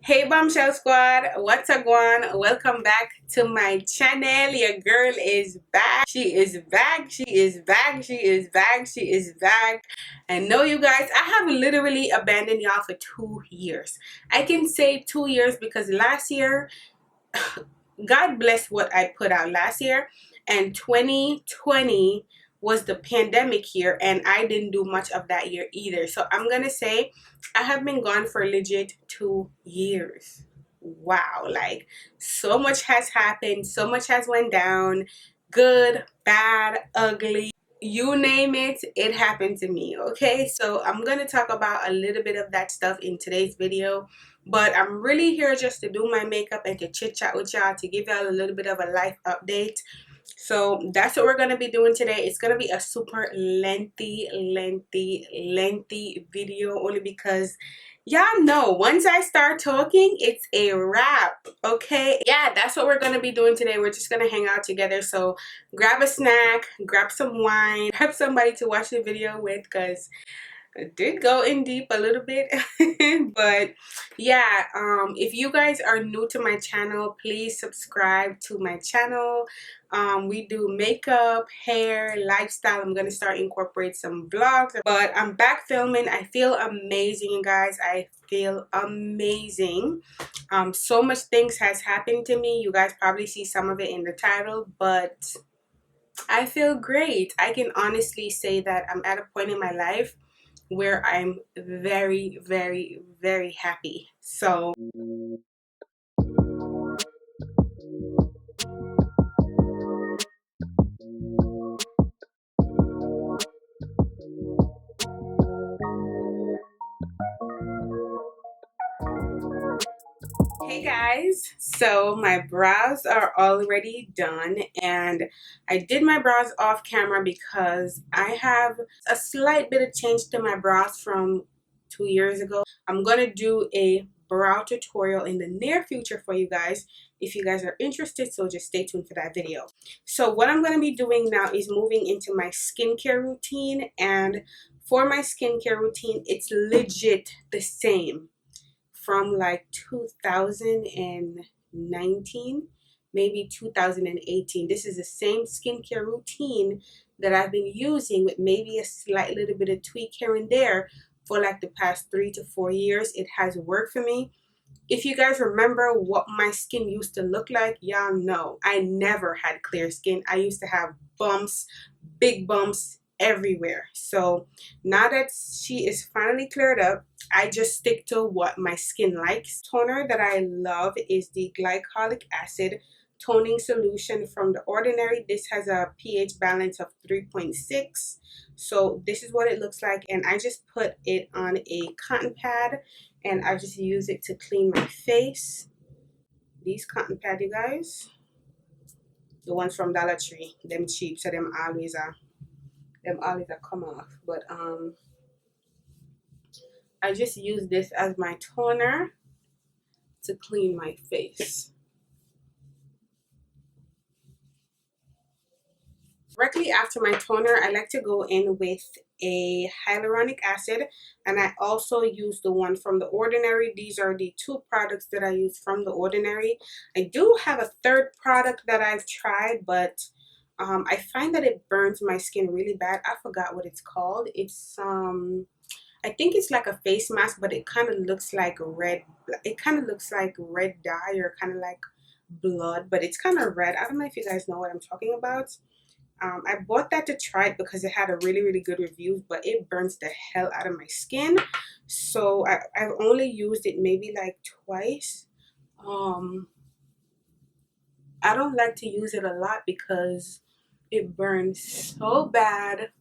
Hey Bombshell Squad, what's a going? Welcome back to my channel. Your girl is back. She is back. She is back. She is back. She is back. And no, you guys, I have literally abandoned y'all for 2 years. I can say 2 years because last year, God bless what I put out last year, and 2020 was the pandemic year, and I didn't do much of that year either. So I'm gonna say I have been gone for legit 2 years. Wow, like so much has happened, so much has went down, good, bad, ugly, you name it, it happened to me. Okay, so I'm gonna talk about a little bit of that stuff in today's video, but I'm really here just to do my makeup and to chit chat with y'all, to give y'all a little bit of a life update. So that's what we're gonna be doing today. It's gonna be a super lengthy video, only because y'all know once I start talking, it's a wrap. Okay, yeah, that's what we're gonna be doing today. We're just gonna hang out together. So grab a snack, grab some wine, grab somebody to watch the video with, because I did go in deep a little bit. But yeah, if you guys are new to my channel, please subscribe to my channel. We do makeup, hair, lifestyle. I'm gonna start incorporate some vlogs, but I'm back filming. I feel amazing, you guys. I feel amazing. So much things has happened to me. You guys probably see some of it in the title, but I feel great. I can honestly say that I'm at a point in my life where I'm very happy. So hey guys, so my brows are already done, and I did my brows off camera because I have a slight bit of change to my brows from 2 years ago. I'm gonna do a brow tutorial in the near future for you guys if you guys are interested, so just stay tuned for that video. So what I'm going to be doing now is moving into my skincare routine, and for my skincare routine, it's legit the same from like 2019, maybe 2018. This is the same skincare routine that I've been using, with maybe a slight little bit of tweak here and there, for like the past 3 to 4 years. It has worked for me. If you guys remember what my skin used to look like, y'all know I never had clear skin. I used to have bumps, big bumps everywhere. So now that she is finally cleared up, I just stick to what my skin likes. Toner that I love is the glycolic acid toning solution from The Ordinary. This has a pH balance of 3.6. So this is what it looks like, and I just put it on a cotton pad, and I just use it to clean my face. These cotton pad, you guys, the ones from Dollar Tree, them cheap, so them always are come off. But I just use this as my toner to clean my face. Directly after my toner, I like to go in with a hyaluronic acid, and I also use the one from The Ordinary. These are the two products that I use from The Ordinary. I do have a third product that I've tried, but I find that it burns my skin really bad. I forgot what it's called. It's I think it's like a face mask, but it kind of looks like red. It kind of looks like red dye, or kind of like blood, but it's kind of red. I don't know if you guys know what I'm talking about. I bought that to try it because it had a really good review, but it burns the hell out of my skin. So I've only used it maybe like twice. Um, I don't like to use it a lot because it burns so bad.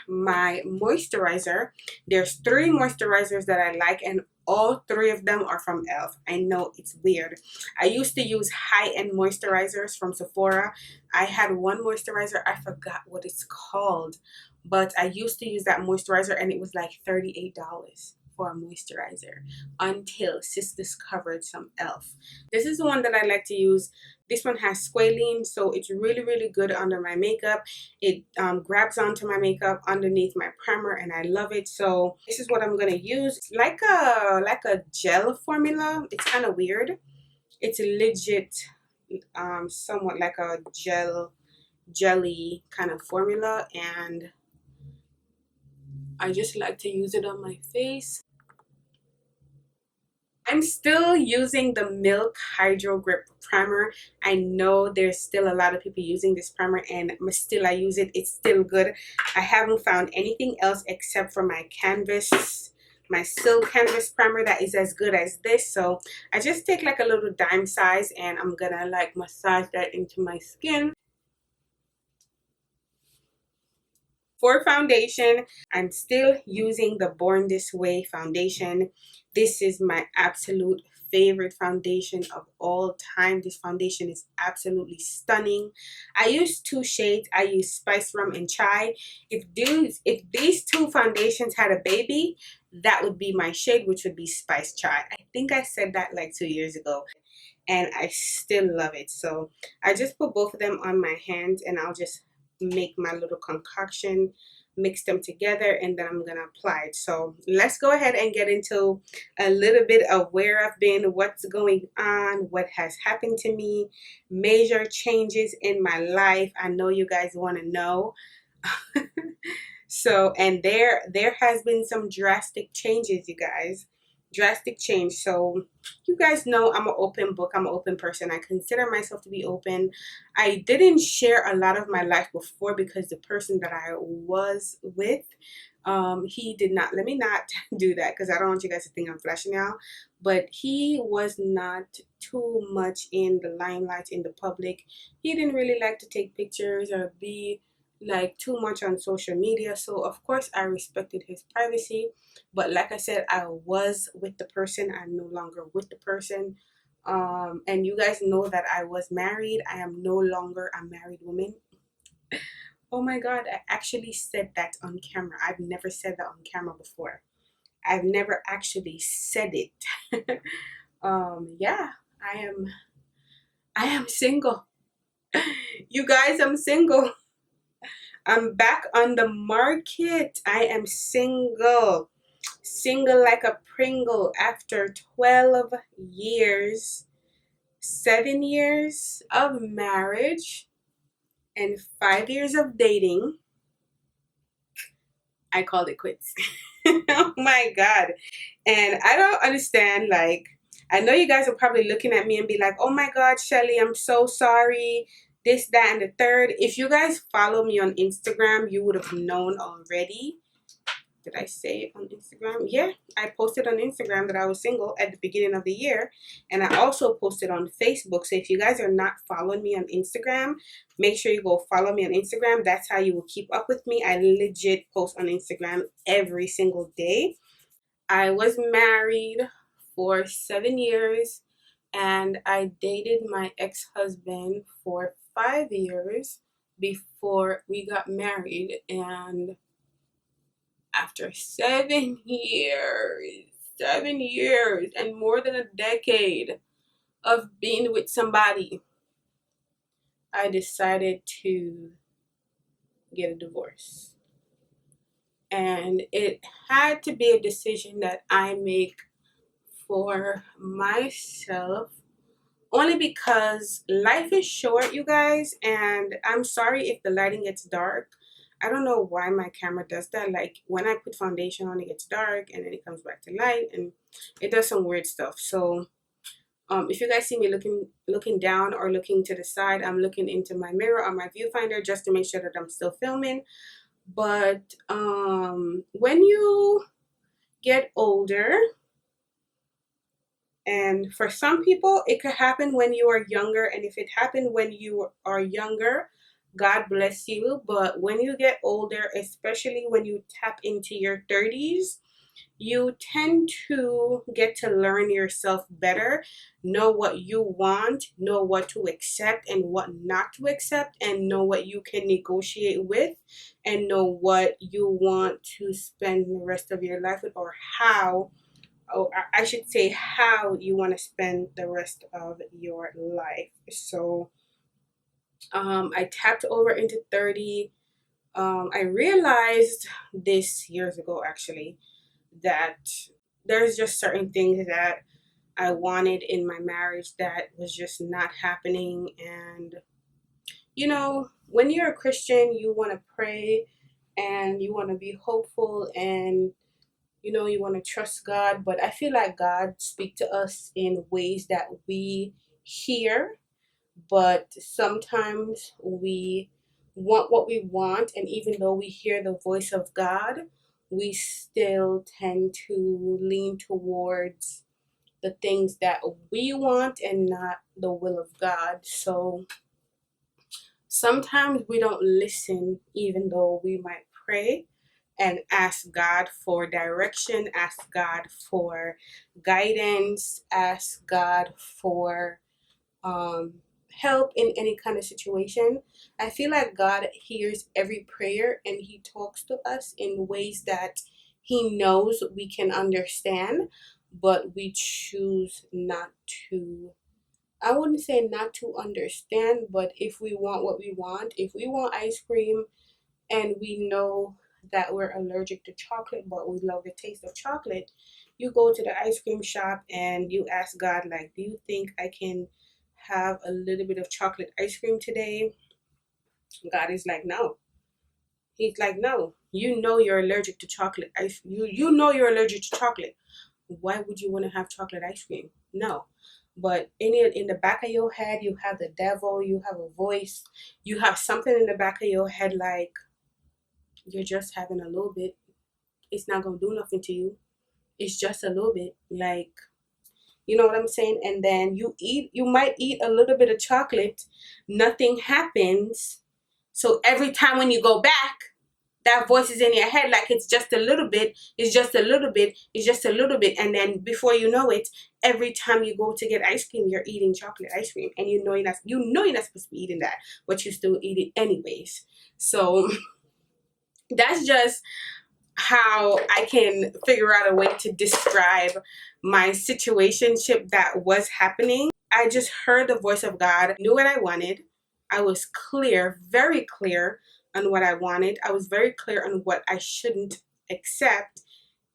My moisturizer, there's three moisturizers that I like, and all three of them are from e.l.f. I know it's weird. I used to use high-end moisturizers from Sephora. I had one moisturizer, I forgot what it's called, but I used to use that moisturizer, and it was like $38. for a moisturizer until sis discovered some e.l.f. This is the one that I like to use. This one has squalene, so it's really, really good under my makeup. It grabs onto my makeup underneath my primer, and I love it. So this is what I'm gonna use. It's like a gel formula. It's kind of weird. It's legit somewhat like a jelly kind of formula, and I just like to use it on my face. I'm still using the Milk Hydro Grip Primer. I know there's still a lot of people using this primer, and still I use it. It's still good. I haven't found anything else except for my Silk Canvas primer that is as good as this. So I just take like a little dime size, and I'm gonna like massage that into my skin. For foundation, I'm still using the Born This Way foundation. This is my absolute favorite foundation of all time. This foundation is absolutely stunning. I use two shades. I use Spice Rum and Chai. If these two foundations had a baby, that would be my shade, which would be Spice Chai. I think I said that like 2 years ago, and I still love it. So I just put both of them on my hands, and I'll just make my little concoction, mix them together, and then I'm gonna apply it. So let's go ahead and get into a little bit of where I've been, what's going on, what has happened to me, major changes in my life. I know you guys want to know. So, and there has been some drastic changes, you guys. Drastic change. So you guys know I'm an open book. I'm an open person. I consider myself to be open. I didn't share a lot of my life before because the person that I was with, he did not let me not do that, because I don't want you guys to think I'm flashing out. But he was not too much in the limelight, in the public. He didn't really like to take pictures or be like too much on social media. So of course I respected his privacy. But like I said, I was with the person. I'm no longer with the person. And you guys know that I was married. I am no longer a married woman. Oh my God, I actually said that on camera. I've never said that on camera before. I've never actually said it. Yeah, I am single. You guys, I'm single. I'm back on the market. I am single. Single like a Pringle after 12 years, 7 years of marriage, and 5 years of dating. I called it quits. Oh my God. And I don't understand, like, I know you guys are probably looking at me and be like, oh my God, Shelly, I'm so sorry. This, that, and the third. If you guys follow me on Instagram, you would have known already. Did I say it on Instagram? Yeah, I posted on Instagram that I was single at the beginning of the year. And I also posted on Facebook. So if you guys are not following me on Instagram, make sure you go follow me on Instagram. That's how you will keep up with me. I legit post on Instagram every single day. I was married for 7 years, and I dated my ex-husband for 5 years before we got married. And after 7 years and more than a decade of being with somebody, I decided to get a divorce. And it had to be a decision that I make for myself, only because life is short, you guys. And I'm sorry if the lighting gets dark. I don't know why my camera does that. Like when I put foundation on, it gets dark and then it comes back to light, and it does some weird stuff. So if you guys see me looking down or looking to the side, I'm looking into my mirror on my viewfinder just to make sure that I'm still filming. But when you get older, and for some people, it could happen when you are younger. And if it happened when you are younger, God bless you. But when you get older, especially when you tap into your 30s, you tend to get to learn yourself better, know what you want, know what to accept and what not to accept, and know what you can negotiate with, and know what you want to spend the rest of your life with, or how, or I should say how you want to spend the rest of your life. So I tapped over into 30. I realized this years ago actually that there's just certain things that I wanted in my marriage that was just not happening. And when you're a Christian, you want to pray and you want to be hopeful, and you want to trust God. But I feel like God speaks to us in ways that we hear, but sometimes we want what we want, and even though we hear the voice of God, we still tend to lean towards the things that we want and not the will of God. So sometimes we don't listen, even though we might pray and ask God for direction, ask God for guidance, ask God for um, help in any kind of situation. I feel like God hears every prayer and He talks to us in ways that He knows we can understand, but we choose not to. I wouldn't say not to understand, but if we want what we want, if we want ice cream and we know that we're allergic to chocolate, but we love the taste of chocolate, you go to the ice cream shop and you ask God, like, do you think I can have a little bit of chocolate ice cream today? God is like, no. He's like, no. You know you're allergic to chocolate ice. You know you're allergic to chocolate. Why would you want to have chocolate ice cream? No. But in the back of your head, you have the devil. You have a voice. You have something in the back of your head like, you're just having a little bit. It's not gonna do nothing to you. It's just a little bit. Like, you know what I'm saying? And then you might eat a little bit of chocolate, nothing happens. So every time when you go back, that voice is in your head like it's just a little bit, it's just a little bit, it's just a little bit. And then before you know it, every time you go to get ice cream, you're eating chocolate ice cream. And you're not supposed to be eating that, but you still eat it anyways. So that's just how I can figure out a way to describe my situationship that was happening. I just heard the voice of God, knew what I wanted. I was clear, very clear on what I wanted. I was very clear on what I shouldn't accept.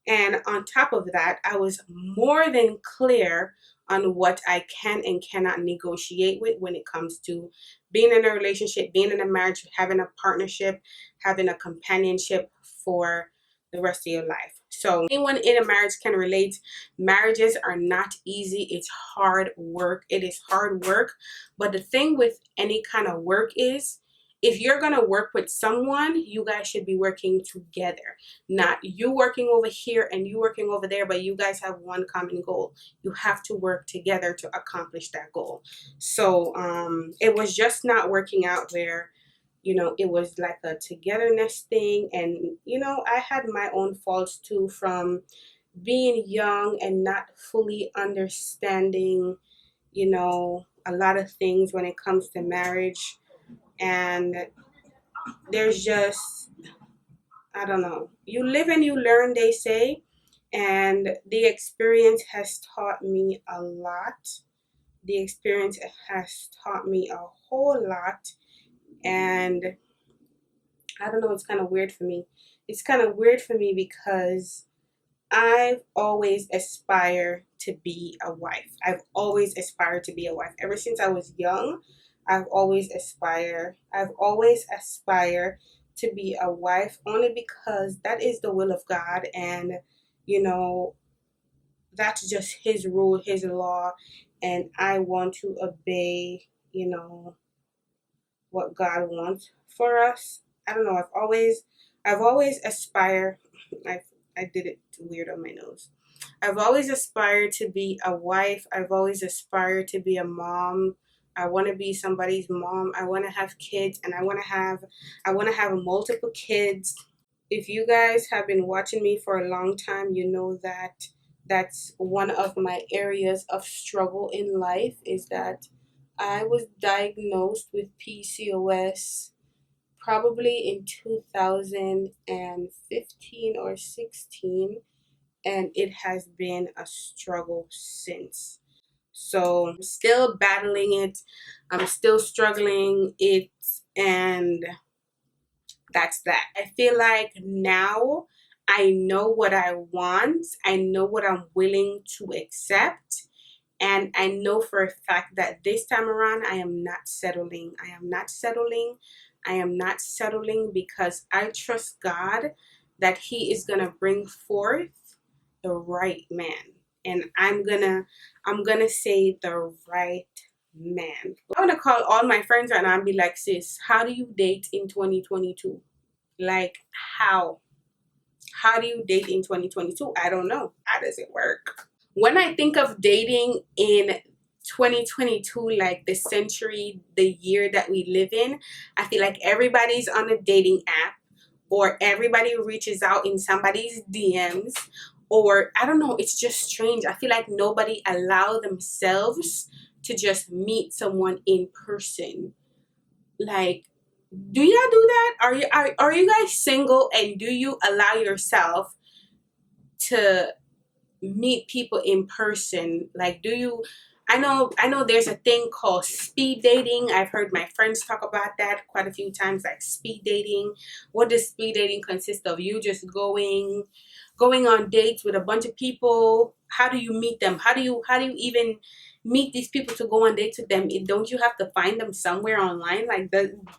And on top of that, I was more than clear on what I can and cannot negotiate with when it comes to being in a relationship, being in a marriage, having a partnership, having a companionship for the rest of your life. So anyone in a marriage can relate. Marriages are not easy. It's hard work. It is hard work. But the thing with any kind of work is, if you're going to work with someone, you guys should be working together. Not you working over here and you working over there, but you guys have one common goal. You have to work together to accomplish that goal. So it was just not working out where, it was like a togetherness thing. And, I had my own faults too, from being young and not fully understanding, a lot of things when it comes to marriage. And there's just, I don't know. You live and you learn, they say. And the experience has taught me a lot. The experience has taught me a whole lot. And I don't know, it's kind of weird for me. It's kind of weird for me because I've always aspired to be a wife. I've always aspired to be a wife. Ever since I was young, I've always aspired. I've always aspired to be a wife only because that is the will of God, and you know that's just His rule, His law, and I want to obey. What God wants for us. I don't know. I've always aspired. I I did it weird on my nose. I've always aspired to be a wife. I've always aspired to be a mom. I want to be somebody's mom. I want to have kids, and I want to have multiple kids. If you guys have been watching me for a long time, you know that that's one of my areas of struggle in life, is that I was diagnosed with PCOS probably in 2015 or 16, and it has been a struggle since. So I'm still battling it. I'm still struggling it, and that's that. I feel like now I know what I want. I know what I'm willing to accept. And I know for a fact that this time around, I am not settling. I am not settling. I am not settling because I trust God that He is going to bring forth the right man. And I'm gonna say the right man. I'm gonna call all my friends right now and be like, sis, how do you date in 2022? Like, how? How do you date in 2022? I don't know. How does it work? When I think of dating in 2022, like the century, the year that we live in, I feel like everybody's on a dating app, or everybody reaches out in somebody's DMs, or I don't know, it's just strange. I feel like nobody allow themselves to just meet someone in person. Like, do y'all do that? Are you guys single, and do you allow yourself to meet people in person? Like, do you, I know there's a thing called speed dating. I've heard my friends talk about that quite a few times, like speed dating. What does speed dating consist of? You just going on dates with a bunch of people. How do you meet them? How do you even meet these people to go on dates with them? Don't you have to find them somewhere online? Like,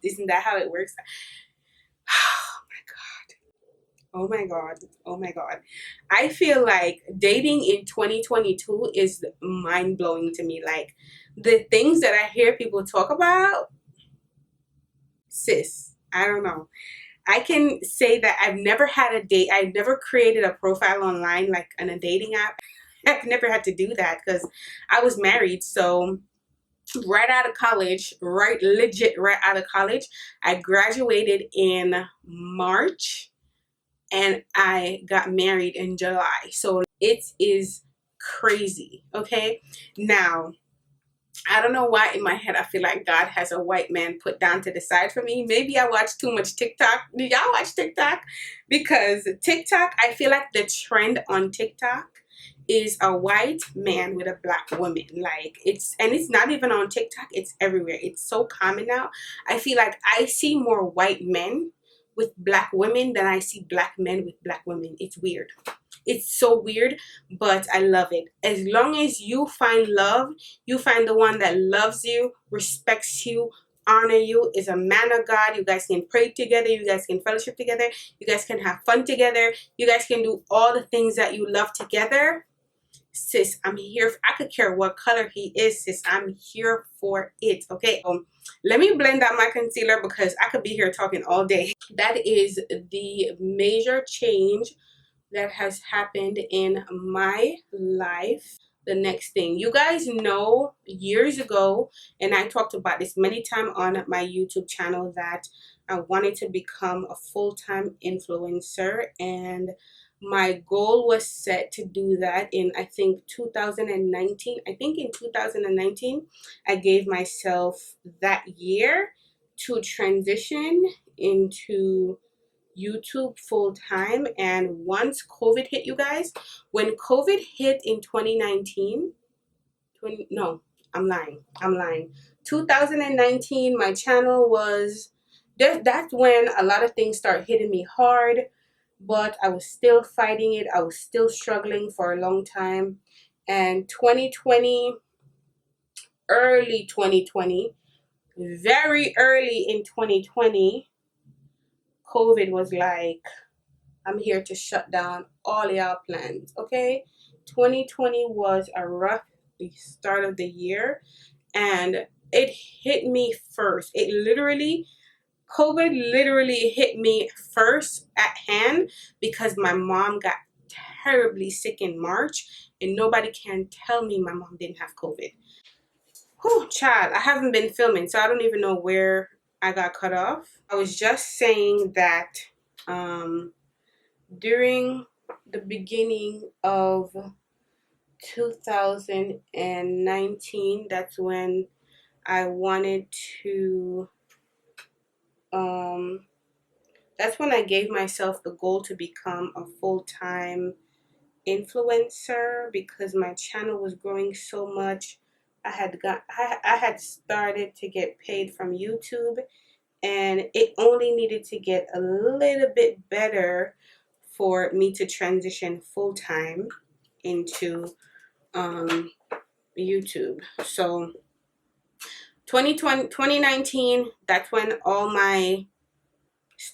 isn't that how it works? Oh my God. Oh my God. I feel like dating in 2022 is mind blowing to me. Like, the things that I hear people talk about, sis, I don't know. I can say that I've never had a date. I've never created a profile online, like on a dating app. I've never had to do that because I was married. So, right out of college, right out of college, I graduated in March and I got married in July. So it is crazy. Okay. Now, I don't know why in my head I feel like God has a white man put down to the side for me. Maybe I watch too much TikTok. Do y'all watch TikTok? Because TikTok, I feel like the trend on TikTok is a white man with a black woman. Like, it's not even on TikTok, it's everywhere. It's so common now. I feel like I see more white men with black women than I see black men with black women. It's weird. It's so weird, but I love it. As long as you find love, you find the one that loves you, respects you, honor you, is a man of God. You guys can pray together. You guys can fellowship together. You guys can have fun together. You guys can do all the things that you love together. Sis, I'm here. I could care what color he is, sis. I'm here for it. Okay. Let me blend out my concealer because I could be here talking all day. That is the major change that has happened in my life. The next thing, you guys know, years ago, and I talked about this many times on my YouTube channel, that I wanted to become a full-time influencer, and my goal was set to do that in, I think, 2019. I think in 2019 I gave myself that year to transition into YouTube full time. And once COVID hit, you guys, when COVID hit in 2019, no, I'm lying. 2019, my channel was, that's when a lot of things start hitting me hard, but I was still fighting it. I was still struggling for a long time. And 2020, early 2020, very early in 2020, COVID was like, I'm here to shut down all y'all plans, okay? 2020 was a rough start of the year, and it hit me first. COVID literally hit me first at hand because my mom got terribly sick in March, and nobody can tell me my mom didn't have COVID. Whew, child, I haven't been filming, so I don't even know where I got cut off. I was just saying that during the beginning of 2019, that's when I wanted to, um, that's when I gave myself the goal to become a full-time influencer because my channel was growing so much. I had started to get paid from YouTube, and it only needed to get a little bit better for me to transition full time into um, YouTube. So 2019, that's when all my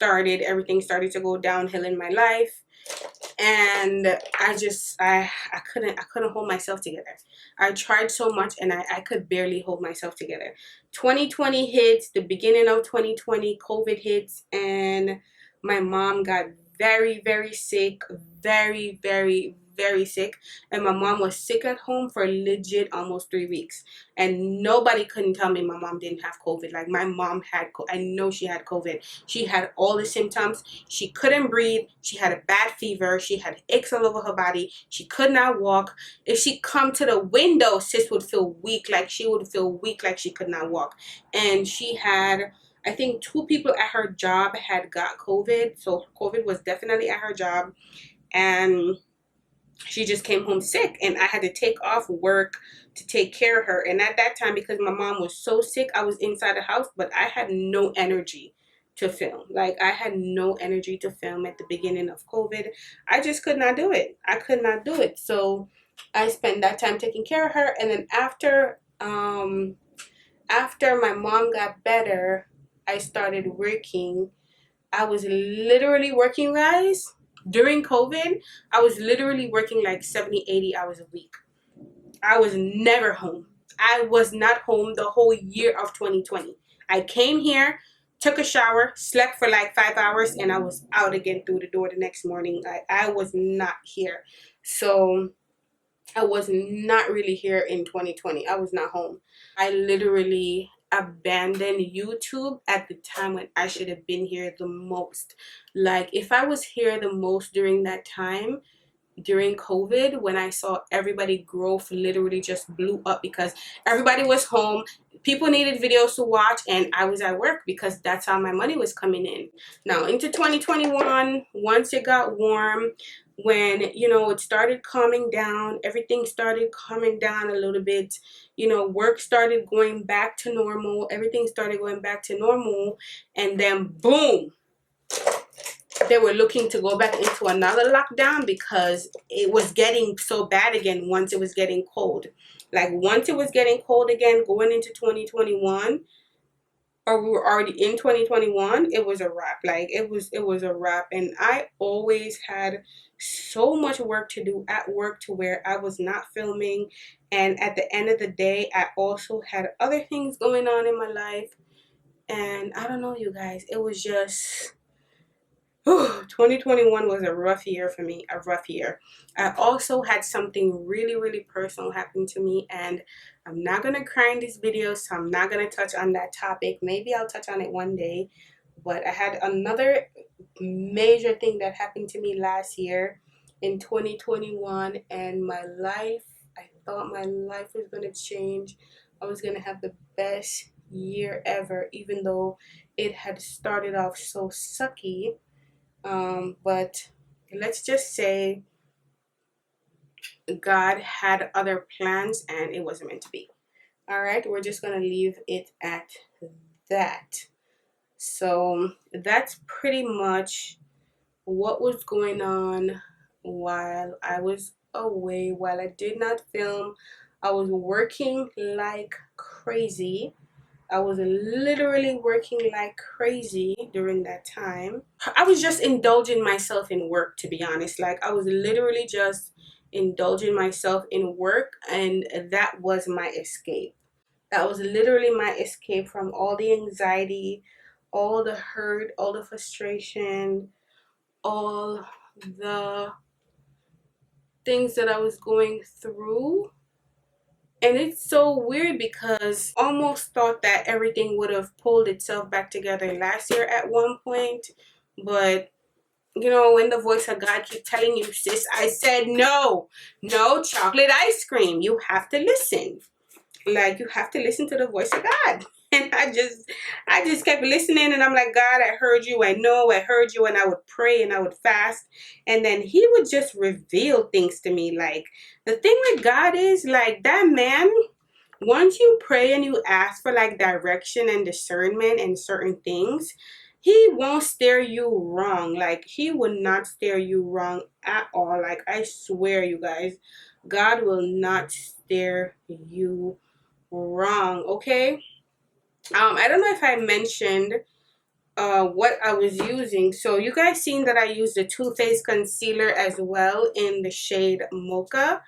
everything started to go downhill in my life, and I couldn't hold myself together. I tried so much, and I could barely hold myself together. 2020 hits, the beginning of 2020, COVID hits, and my mom got very, very sick, very, very, very sick. And my mom was sick at home for legit almost 3 weeks, and nobody couldn't tell me my mom didn't have COVID. Like, my mom had I know she had COVID. She had all the symptoms. She couldn't breathe. She had a bad fever. She had aches all over her body. She could not walk. If she come to the window, sis would feel weak. Like, she would feel weak, like she could not walk. And she had, I think, 2 people at her job had got COVID. So COVID was definitely at her job. And she just came home sick, and I had to take off work to take care of her. And at that time, because my mom was so sick, I was inside the house, but I had no energy to film. Like, I had no energy to film at the beginning of COVID. I just could not do it. I could not do it. So I spent that time taking care of her. And then after my mom got better, I started working. I was literally working, guys. During COVID, I was literally working like 70, 80 hours a week. I was never home. I was not home the whole year of 2020. I came here, took a shower, slept for like 5 hours, and I was out again through the door the next morning. I was not here. So I was not really here in 2020. I was not home. I literally abandoned YouTube at the time when I should have been here the most. Like, if I was here the most during that time, during COVID, when I saw everybody growth literally just blew up because everybody was home, people needed videos to watch, and I was at work because that's how my money was coming in. Now into 2021, once it got warm, when it started calming down, everything started calming down a little bit, work started going back to normal, everything started going back to normal, and then boom, they were looking to go back into another lockdown because it was getting so bad again once it was getting cold. Like, once it was getting cold again, going into 2021, or we were already in 2021, it was a wrap. Like, it was a wrap. And I always had so much work to do at work to where I was not filming. And at the end of the day, I also had other things going on in my life. And I don't know, you guys, it was just 2021 was a rough year for me, a rough year. I also had something really, really personal happen to me, and I'm not going to cry in this video, so I'm not going to touch on that topic. Maybe I'll touch on it one day, but I had another major thing that happened to me last year in 2021, and my life, I thought my life was going to change. I was going to have the best year ever, even though it had started off so sucky. But let's just say God had other plans and it wasn't meant to be. All right, we're just going to leave it at that. So that's pretty much what was going on while I was away, while I did not film. I was working like crazy. I was literally working like crazy during that time. I was just indulging myself in work, to be honest. Like, I was literally just indulging myself in work, and that was my escape. That was literally my escape from all the anxiety, all the hurt, all the frustration, all the things that I was going through. And it's so weird because almost thought that everything would have pulled itself back together last year at one point, but you know, when the voice of God keep telling you, sis, I said no, no chocolate ice cream. You have to listen. Like, you have to listen to the voice of God. And I just kept listening, and I'm like, God, I heard you. I know I heard you. And I would pray and I would fast. And then he would just reveal things to me. Like, the thing with God is, like, that man, once you pray and you ask for like direction and discernment and certain things, he won't steer you wrong. Like, he will not steer you wrong at all. Like, I swear, you guys, God will not steer you wrong. Okay. I don't know if I mentioned what I was using. So you guys seen that I used the Too Faced concealer as well in the shade Mocha.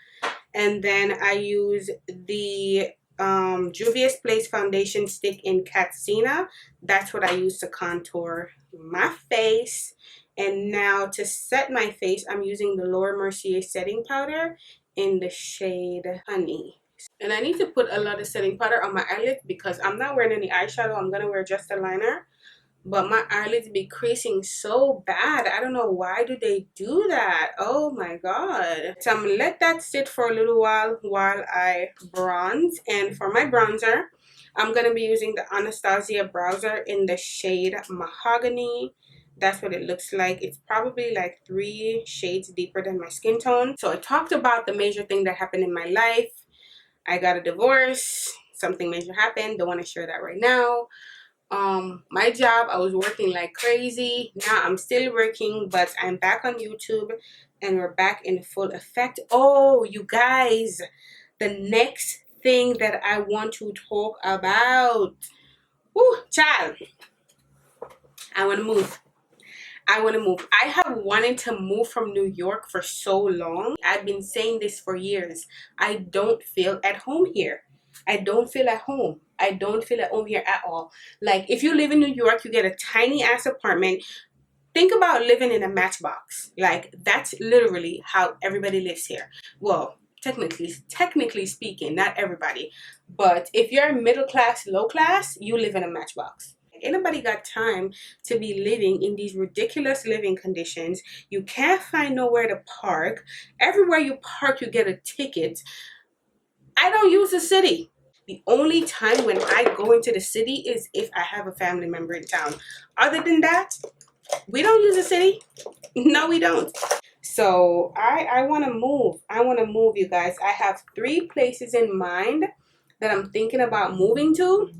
And then I use the Juvia's Place foundation stick in Katsina. That's what I use to contour my face. And now to set my face, I'm using the Laura Mercier setting powder in the shade Honey. And I need to put a lot of setting powder on my eyelids because I'm not wearing any eyeshadow. I'm going to wear just a liner. But my eyelids be creasing so bad. I don't know, why do they do that? Oh my god. So I'm gonna let that sit for a little while I bronze. And for my bronzer, I'm gonna be using the Anastasia bronzer in the shade Mahogany. That's what it looks like. It's probably like 3 shades deeper than my skin tone. So I talked about the major thing that happened in my life. I got a divorce. Something major happened. Don't want to share that right now. My job, I was working like crazy. Now I'm still working, but I'm back on YouTube and we're back in full effect. Oh, you guys, the next thing that I want to talk about. Woo, child, I want to move. I want to move. I have wanted to move from New York for so long. I've been saying this for years. I don't feel at home here. I don't feel at home. I don't feel at home here at all. Like, if you live in New York, you get a tiny ass apartment. Think about living in a matchbox. Like, that's literally how everybody lives here. Well, technically speaking, not everybody. But if you're middle class, low class, you live in a matchbox. Ain't nobody got time to be living in these ridiculous living conditions. You can't find nowhere to park. Everywhere you park, you get a ticket. I don't use the city. The only time when I go into the city is if I have a family member in town. Other than that, we don't use the city. No, we don't. So I want to move. I want to move, you guys. I have 3 places in mind that I'm thinking about moving to.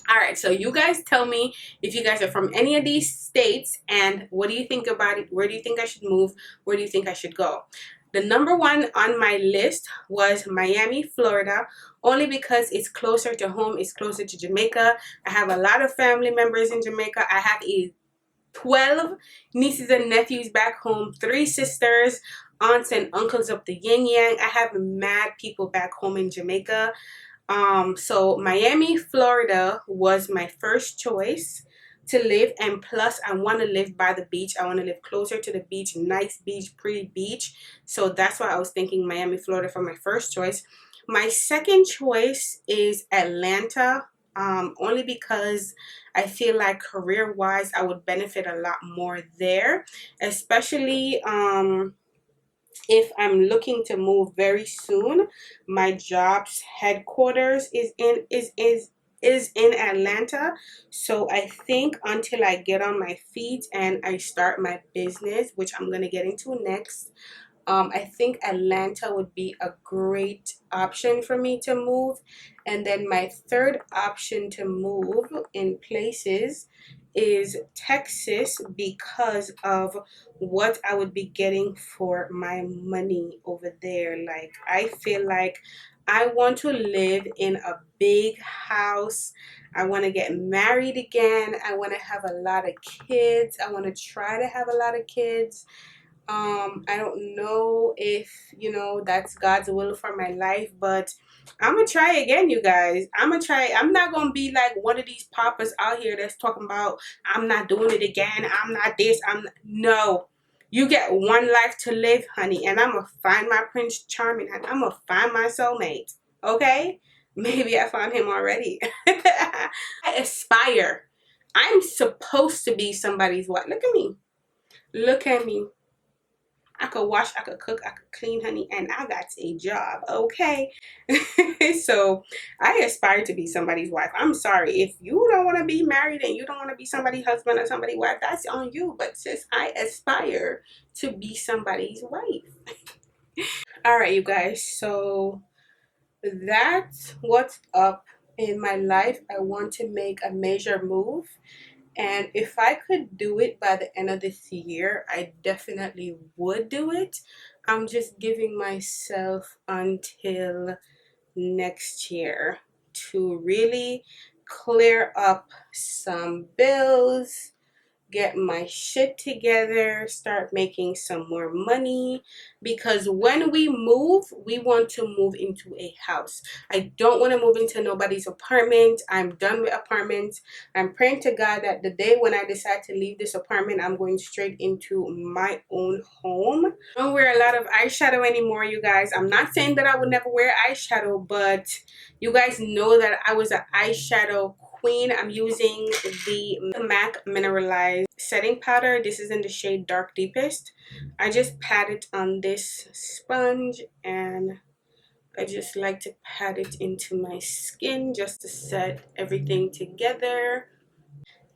All right, so you guys tell me if you guys are from any of these states and what do you think about it? Where do you think I should move? Where do you think I should go? The number 1 on my list was Miami, Florida, only because it's closer to home. It's closer to Jamaica. I have a lot of family members in Jamaica. I have 12 nieces and nephews back home, 3 sisters, aunts and uncles of the yin yang. I have mad people back home in Jamaica. So Miami, Florida was my first choice to live, and plus I want to live by the beach. I want to live closer to the beach, nice beach, pretty beach. So that's why I was thinking Miami, Florida for my first choice. My second choice is Atlanta, only because I feel like career-wise I would benefit a lot more there, especially if I'm looking to move very soon. My job's headquarters is in Atlanta. So I think until I get on my feet and I start my business, which I'm going to get into next, I think Atlanta would be a great option for me to move. And then my third option to move in places is Texas, because of what I would be getting for my money over there. Like, I feel like I want to live in a big house. I want to get married again. I want to have a lot of kids. I want to try to have a lot of kids. I don't know if, you know, that's God's will for my life, but I'm gonna try again, you guys. I'm gonna try. I'm not gonna be like one of these papas out here that's talking about I'm not doing it again, I'm not this, no. You get one life to live, honey, and I'm gonna find my Prince Charming, and I'm gonna find my soulmate. Okay? Maybe I found him already. I aspire. I'm supposed to be somebody's wife. Look at me. Look at me. I could wash, I could cook, I could clean, honey, and I got a job, okay? So I aspire to be somebody's wife. I'm sorry. If you don't want to be married and you don't want to be somebody's husband or somebody's wife, that's on you. But sis, I aspire to be somebody's wife. All right, you guys. So that's what's up in my life. I want to make a major move. And if I could do it by the end of this year, I definitely would do it. I'm just giving myself until next year to really clear up some bills, get my shit together, start making some more money, because when we move, we want to move into a house. I don't want to move into nobody's apartment. I'm done with apartments. I'm praying to God that the day when I decide to leave this apartment, I'm going straight into my own home. I don't wear a lot of eyeshadow anymore, you guys. I'm not saying that I would never wear eyeshadow, but you guys know that I was an eyeshadow queen. I'm using the MAC mineralized setting powder. This is in the shade Dark Deepest. I just pat it on this sponge, and I just like to pat it into my skin just to set everything together.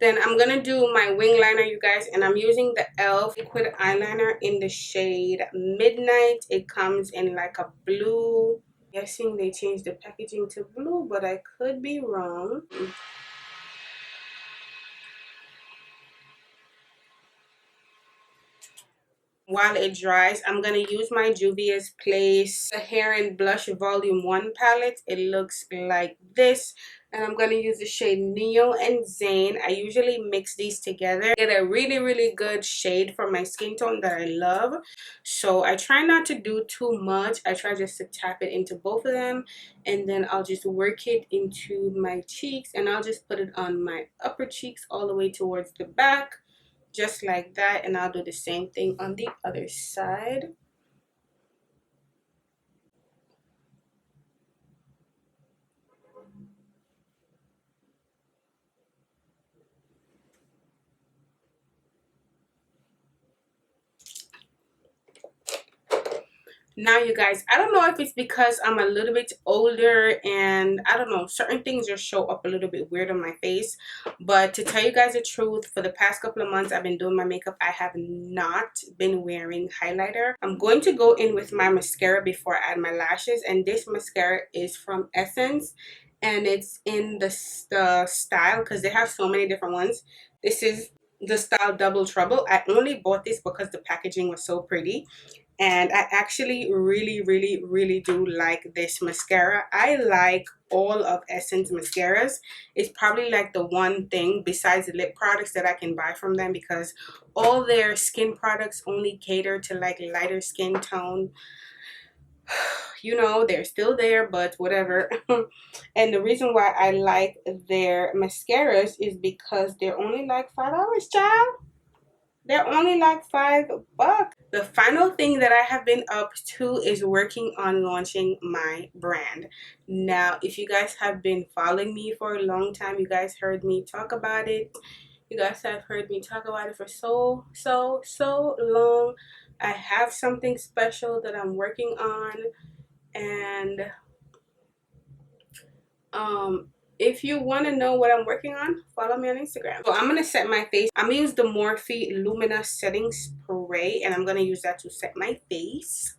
Then I'm gonna do my wing liner, you guys, and I'm using the e.l.f. liquid eyeliner in the shade Midnight. It comes in like a blue. Guessing they changed the packaging to blue, but I could be wrong. While it dries, I'm going to use my Juvia's Place Hair and Blush Volume 1 palette. It looks like this. And I'm going to use the shade Neo and Zane. I usually mix these together. Get a really, really good shade for my skin tone that I love. So I try not to do too much. I try just to tap it into both of them. And then I'll just work it into my cheeks. And I'll just put it on my upper cheeks all the way towards the back, just like that. And I'll do the same thing on the other side. Now, you guys, I don't know if it's because I'm a little bit older and I don't know, certain things just show up a little bit weird on my face. But to tell you guys the truth, for the past couple of months I've been doing my makeup, I have not been wearing highlighter. I'm going to go in with my mascara before I add my lashes, and this mascara is from Essence, and it's in the style, because they have so many different ones. This is the style Double Trouble. I only bought this because the packaging was so pretty, and I actually really do like this mascara. I like all of Essence mascaras. It's probably like the one thing besides the lip products that I can buy from them, because all their skin products only cater to like lighter skin tone. You know, they're still there, but whatever. And the reason why I like their mascaras is because they're only like $5, child. They're only like $5. The final thing that I have been up to is working on launching my brand. Now, if you guys have been following me for a long time, you guys heard me talk about it. You guys have heard me talk about it for so long. I have something special that I'm working on, and if you want to know what I'm working on, follow me on Instagram. So I'm going to set my face. I'm going to use the Morphe Luminous Setting Spray, and I'm going to use that to set my face.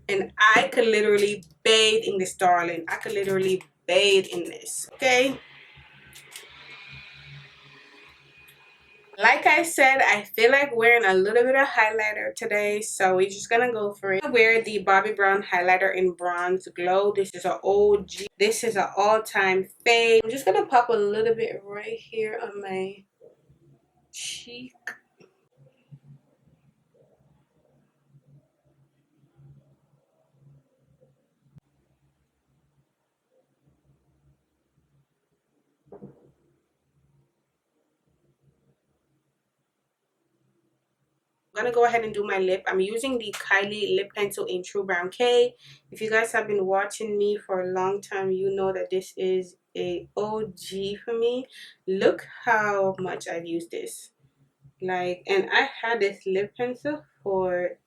And I could literally bathe in this, darling. I could literally bathe in this, okay? Like I said, I feel like wearing a little bit of highlighter today, so we're just gonna go for it. I wear the Bobbi Brown highlighter in Bronze Glow. This is an OG. This is an all-time fave. I'm just gonna pop a little bit right here on my cheek. gonna go ahead and do my lip. I'm using the Kylie lip pencil in True Brown K. If you guys have been watching me for a long time, you know that this is a OG for me. Look how much I've used this. Like, and I had this lip pencil for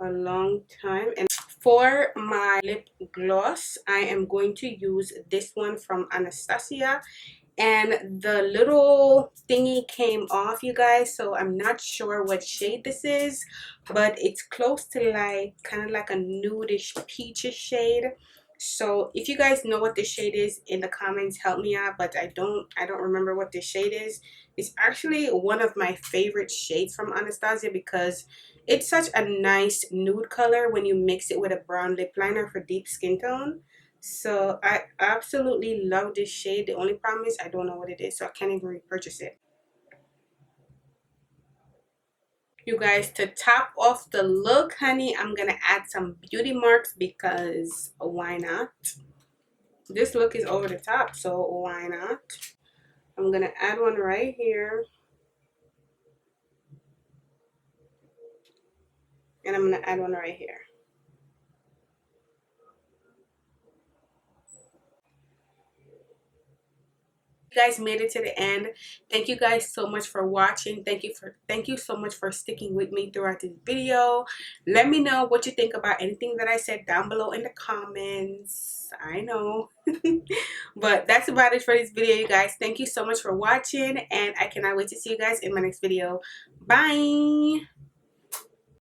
a long time. And for my lip gloss, I am going to use this one from Anastasia, and the little thingy came off, you guys, so I'm not sure what shade this is, but it's close to like kind of like a nudish peachish shade. So if you guys know what this shade is, in the comments, help me out. But I don't remember what this shade is. It's actually one of my favorite shades from Anastasia because it's such a nice nude color when you mix it with a brown lip liner for deep skin tone. So I absolutely love this shade. The only problem is I don't know what it is, so I can't even repurchase it. You guys, to top off the look, honey, I'm gonna add some beauty marks because why not? This look is over the top, so why not? I'm gonna add one right here, and I'm gonna add one right here. You guys made it to the end. Thank you guys so much for watching. Thank you so much for sticking with me throughout this video. Let me know what you think about anything that I said down below in the comments. I know. But that's about it for this video, you guys. Thank you so much for watching, and I cannot wait to see you guys in my next video. Bye.